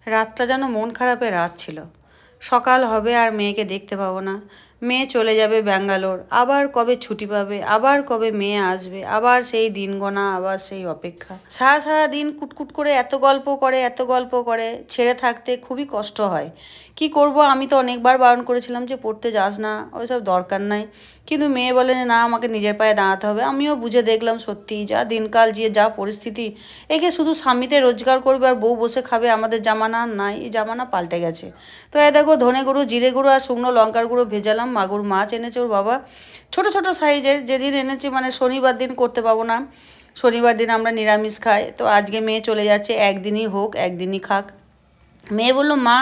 রাতটা যেন মন খারাপের রাত ছিল। সকাল হবে আর মেয়েকে দেখতে পাবো না। মেয়ে চলে যাবে ব্যাঙ্গালোর, আবার কবে ছুটি পাবে, আবার কবে মেয়ে আসবে, আবার সেই দিন গোনা, আবার সেই অপেক্ষা। সারা সারা দিন কুটকুট করে এত গল্প করে এত গল্প করে, ছেড়ে থাকতে খুবই কষ্ট হয়। কি করব, আমি তো অনেকবার বারণ করেছিলাম যে পড়তে যাস না, ওইসব দরকার নাই। কিন্তু মেয়ে বলে যে না, আমাকে নিজের পায়ে দাঁড়াতে হবে। আমিও বুঝে দেখলাম সত্যি যা দিনকাল, যে যা পরিস্থিতি, একে শুধু স্বামীতে রোজগার করবে আর বউ বসে খাবে, আমাদের জামানা আর নাই, এই জামানা পাল্টে গেছে। তো এই দেখো, ধনে গুঁড়ো, জিরে গুঁড়ো আর শুকনো লঙ্কার গুঁড়ো ভেজালাম। মাগুর মাছ এনেছে ওর বাবা, ছোট ছোট সাইজের। যেদিন এনেছে মানে শনিবার দিন করতে পাবো না, শনিবার দিন আমরা নিরামিষ খাই। তো আজকে মেয়ে চলে যাচ্ছে, একদিনই হোক, একদিনই খাক। মেয়ে বললো মা,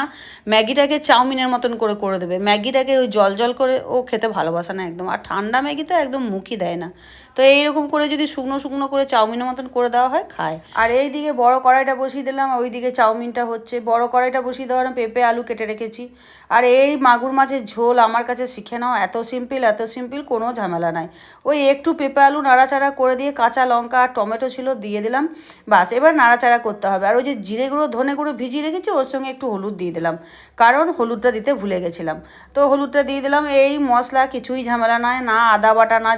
ম্যাগিটাকে চাউমিনের মতন করে করে দেবে। ম্যাগিটাকে ওই জল জল করে ও খেতে ভালোবাসে না একদম, আর ঠান্ডা ম্যাগি তো একদম মুখই দেয় না। তো এইরকম করে যদি শুকনো শুকনো করে চাউমিনের মতন করে দেওয়া হয়, খায়। আর এই দিকে বড় কড়াইটা বসিয়ে দিলাম, ওই দিকে চাউমিনটা হচ্ছে। বড় কড়াইটা বসিয়ে দেওয়ার পেঁপে আলু কেটে রেখেছি। আর এই মাগুর মাছের ঝোল আমার কাছে শিখে নাও, এত সিম্পল এত সিম্পল, কোনো ঝামেলা নাই। ওই একটু পেঁপে আলু নাড়াচাড়া করে দিয়ে, কাঁচা লঙ্কা আর টমেটো ছিল দিয়ে দিলাম, বাস এবার নাড়াচাড়া করতে হবে। আর ওই যে জিরে গুঁড়ো ধনে গুঁড়ো ভিজিয়ে রেখেছি, ওর সঙ্গে একটু হলুদ দিয়ে দিলাম, কারণ হলুদটা দিতে ভুলে গেছিলাম। তো হলুদটা দিয়ে দিলাম। এই মশলা কিছুই ঝামেলা নয়, না আদা বাটা, না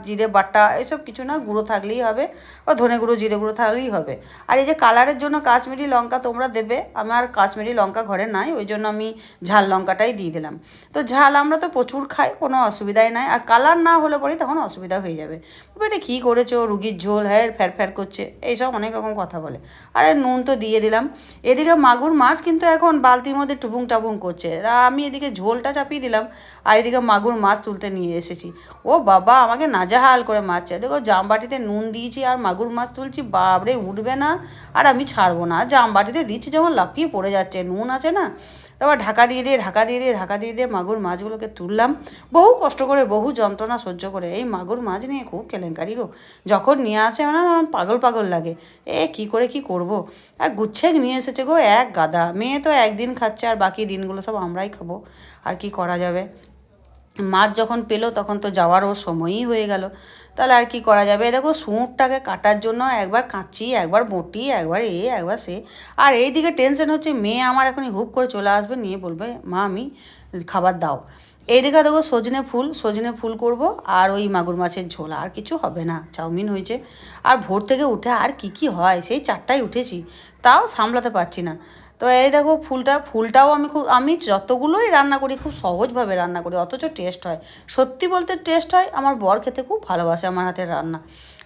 জিরে বাটা, এসব কিছু না, গুঁড়ো থাকলেই হবে। ও ধনে গুঁড়ো জিরে গুঁড়ো থাকলেই হবে। আর এই যে কালারের জন্য কাশ্মীরি লঙ্কা তোমরা দেবে, আমার কাশ্মীরি লঙ্কা ঘরে নাই, ওই জন্য আমি ঝাল লঙ্কাটাই দিয়ে দিলাম। তো ঝাল আমরা তো প্রচুর খাই, কোনো অসুবিধাই নাই। আর কালার না হলে পরেই তখন অসুবিধা হয়ে যাবে। এটা কী করেছো, রুগীর ঝোল, হ্যাঁ ফ্যার ফ্যার করছে, এইসব অনেক রকম কথা বলে। আরে নুন তো দিয়ে দিলাম। এদিকে মাগুর মাছ কিন্তু এখন বালতির মধ্যে টুপুং টাপুং করছে, আমি এদিকে ঝোলটা চাপিয়ে দিলাম, আর এদিকে মাগুর মাছ তুলতে নিয়ে এসেছি। ও বাবা, আমাকে নাজেহাল করে মারছে। দেখো জামবাটিতে নুন দিয়েছি আর মাগুর মাছ তুলছি, বাবরে উঠবে না, আর আমি ছাড়বো না। জামবাটিতে দিচ্ছি যখন লাফিয়ে পড়ে যাচ্ছে, নুন আছে না। তারপর ঢাকা দিয়ে দিয়ে মাগুর মাছগুলোকে তুললাম, বহু কষ্ট করে, বহু যন্ত্রণা সহ্য করে। এই মাগুর মাছ নিয়ে খুব কেলেঙ্কারি গো, যখন নিয়ে আসে মানে আমার পাগল পাগল লাগে। কী করে কি করব। আর গুচ্ছে নিয়ে এসেছে গো এক গাদা। মেয়ে তো একদিন খাচ্ছে, আর বাকি দিনগুলো সব আমরাই খাবো, আর কি করা যাবে। মাছ যখন পেলো তখন তো যাওয়ারও সময়ই হয়ে গেল, তাহলে আর কি করা যাবে। দেখো সুঁটটাকে কাটার জন্য একবার কাঁচি, একবার বটি, একবার একবার সে। আর এই দিকে টেনশন হচ্ছে, মেয়ে আমার এখনই হুপ করে চলে আসবে, নিয়ে বলবে মা আমি খাবার দাও। এই দিকে দেখো সজনে ফুল করব, আর ওই মাগুর মাছের ঝোল, আর কিছু হবে না। চাউমিন হয়েছে। আর ভোর থেকে উঠে আর কি হয়, সেই 4টায় উঠেছি, তাও সামলাতে পারছি না। তো এই দেখো ফুলটাও আমি যতগুলোই রান্না করি খুব সহজভাবে রান্না করি, অথচ টেস্ট হয়। সত্যি বলতে টেস্ট হয়, আমার বর খেতে খুব ভালোবাসে আমার হাতের রান্না।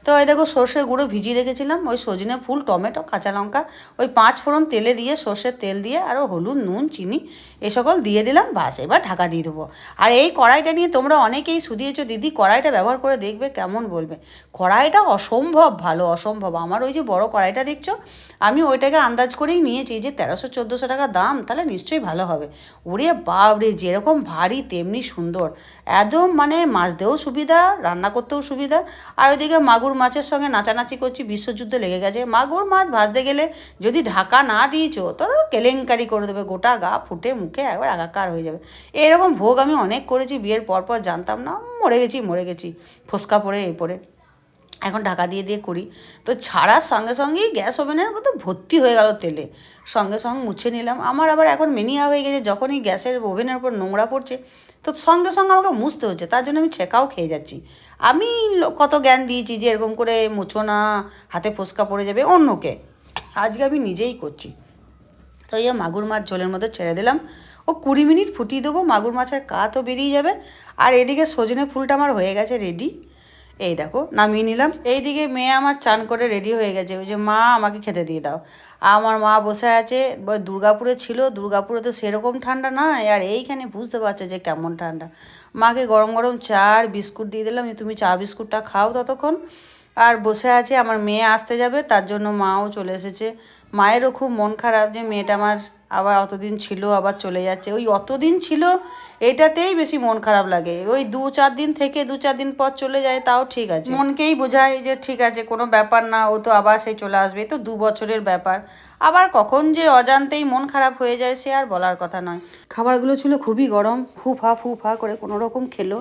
তো এই দেখো সর্ষের গুঁড়ো ভিজিয়ে রেখেছিলাম, ওই সজনে ফুল, টমেটো, কাঁচা লঙ্কা, ওই 5 ফোড়ন তেলে দিয়ে, সর্ষের তেল দিয়ে, আরও হলুদ, নুন, চিনি এ সকল দিয়ে দিলাম, বাস এবার ঢাকা দিয়ে দেবো। আর এই কড়াইটা নিয়ে তোমরা অনেকেই শুধিয়েছো, দিদি কড়াইটা ব্যবহার করে দেখবে কেমন, বলবে। কড়াইটা অসম্ভব ভালো, অসম্ভব। আমার ওই যে বড় কড়াইটা দেখছো, আমি ওইটাকে আন্দাজ করেই নিয়েছি যে 1300-1400 টাকা দাম, তাহলে নিশ্চয়ই ভালো হবে। ওরে বাপরে, যেরকম ভারী তেমনি সুন্দর, একদম মানে মাজতেও সুবিধা, রান্না করতেও সুবিধা। আর ওইদিকে মাগুর মাছের সঙ্গে নাচানাচি করছি, বিশ্বযুদ্ধ লেগে গেছে। মাগুর মাছ ভাজতে গেলে যদি ঢাকা না দিয়েছো তো কেলেঙ্কারি করে দেবে, গোটা গা ফুটে মুখে একবার একাকার হয়ে যাবে। এরকম ভোগ আমি অনেক করেছি বিয়ের পর, জানতাম না, মরে গেছি ফোসকা পড়ে এই পড়ে। এখন ঢাকা দিয়ে দিয়ে করি। তো ছাড়ার সঙ্গে সঙ্গেই গ্যাস ওভেনের মতো ভর্তি হয়ে গেল তেলে, সঙ্গে সঙ্গে মুছে নিলাম। আমার আবার এখন মেনিয়া হয়ে গেছে, যখনই গ্যাসের ওভেনের উপর নোংরা পড়ছে তো সঙ্গে সঙ্গে আমাকে মুছতে হচ্ছে, তার জন্য আমি ছেঁকাও খেয়ে যাচ্ছি। আমি কত জ্ঞান দিয়েছি যে এরকম করে মুছো না, হাতে ফোসকা পড়ে যাবে, অন্যকে। আজকে আমি নিজেই করছি। তো এই মাগুর মাছ ঝোলের মধ্যে ছেড়ে দিলাম, ও 20 মিনিট ফুটিয়ে দেবো, মাগুর মাছের কাতও বেরিয়ে যাবে। আর এদিকে সজনে ফুলটা আমার হয়ে গেছে রেডি, এই দেখো নামিয়ে নিলাম। এইদিকে মেয়ে আমার চান করে রেডি হয়ে গেছে, ওই যে মা আমাকে খেতে দিয়ে দাও। আমার মা বসে আছে, দুর্গাপুরে ছিল, দুর্গাপুরে তো সেরকম ঠান্ডা নয়, আর এইখানে বুঝতে পারছে যে কেমন ঠান্ডা। মাকে গরম গরম চা আর বিস্কুট দিয়ে দিলাম, যে তুমি চা বিস্কুটটা খাও ততক্ষণ। আর বসে আছে, আমার মেয়ে আসতে যাবে, তার জন্য মাও চলে এসেছে। মায়েরও খুব মন খারাপ যে মেয়েটা আমার আবার অতদিন ছিল আবার চলে যাচ্ছে। ওই অতদিন ছিল এটাতেই বেশি মন খারাপ লাগে। ওই 2-4 দিন থেকে 2-4 দিন পর চলে যায় তাও ঠিক আছে, মনকেই বোঝায় যে ঠিক আছে, কোনো ব্যাপার না, ও তো আবার সেই চলে আসবে, তো 2 বছরের ব্যাপার। আবার কখন যে অজান্তেই মন খারাপ হয়ে যায় সে আর বলার কথা নয়। খাবারগুলো ছিল খুবই গরম, ফু ফা করে কোনো রকম খেলো।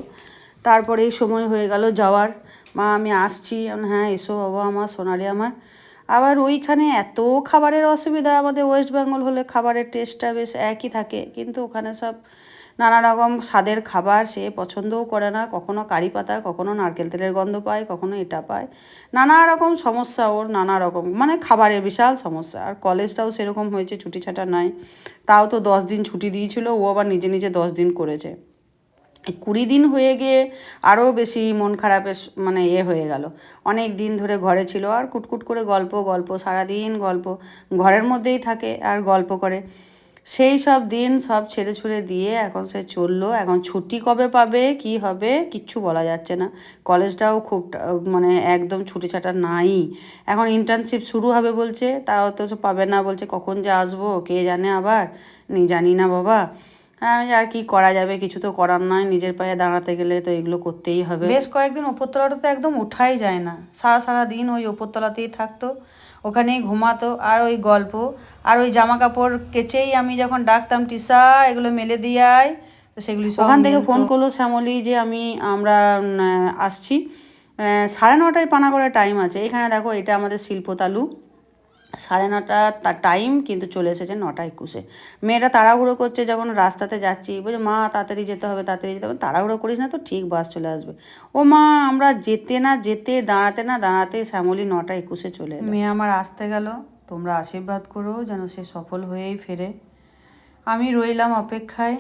তারপরে এই সময় হয়ে গেল যাওয়ার। মা আমি আসছি, হ্যাঁ এসো বাবা আমার, সোনারে আমার। আবার ওইখানে এত খাবারের অসুবিধা, আমাদের ওয়েস্ট বেঙ্গল হলে খাবারের টেস্টটা বেশ একই থাকে, কিন্তু ওখানে সব নানা রকম স্বাদের খাবার, সে পছন্দও করে না, কখনো কারি পাতা, কখনো নারকেল তেলের গন্ধ পায়, কখনো এটা পায়, নানা রকম সমস্যা ওর, নানা রকম মানে খাবারের বিশাল সমস্যা। আর কলেজটাও সেরকম হয়েছে, ছুটি ছাটা নাই, তাও তো 10 দিন ছুটি দিয়েছিল, ও আবার নিজে নিজে 10 দিন করেছে। 20 দিন হয়ে গিয়ে আরও বেশি মন খারাপের মানে হয়ে গেল। অনেক দিন ধরে ঘরে ছিল আর কুটকুট করে গল্প গল্প, সারাদিন গল্প, ঘরের মধ্যেই থাকে আর গল্প করে। সেই সব দিন সব ছেড়ে ছুড়ে দিয়ে এখন সে চললো। এখন ছুটি কবে পাবে, কি হবে, কিচ্ছু বলা যাচ্ছে না। কলেজটাও খুব মানে একদম ছুটি ছাটা নাই। এখন ইন্টার্নশিপ শুরু হবে বলছে, তাও তো পাবে না বলছে, কখন যে আসবো কে জানে, আবার জানি না বাবা। আর কি করা যাবে, কিছু তো করার নয়, নিজের পায়ে দাঁড়াতে গেলে তো এগুলো করতেই হবে। বেশ কয়েকদিন ওপরতলাটা তো একদম উঠাই যায় না, সারা সারা দিন ওই ওপরতলাতেই থাকতো, ওখানেই ঘুমাতো, আর ওই গল্প, আর ওই জামা কাপড় কেচেই আমি যখন ডাকতাম টিসা এগুলো মেলে দিয়ে আয়, তো সেগুলি ওখান থেকে ফোন করলো শ্যামলী যে আমরা আসছি, 9:30টায় পানাগড়ে টাইম আছে। এখানে দেখো এটা আমাদের শিল্পতালু, 9:30 তার টাইম, কিন্তু চলে এসেছে 9:21। মেয়েটা তাড়াহুড়ো করছে, যখন রাস্তাতে যাচ্ছি বলছে মা তাড়াতাড়ি যেতে হবে, তাড়াতাড়ি যেতে হবে। তাড়াহুড়ো করিস না তো, ঠিক বাস চলে আসবে। ও মা, আমরা যেতে না যেতে, দাঁড়াতে না দাঁড়াতে শ্যামলী 9:21 চলে এলো। মেয়ে আমার আসতে গেল, তোমরা আশীর্বাদ করো যেন সে সফল হয়েই ফেরে। আমি রইলাম অপেক্ষায়।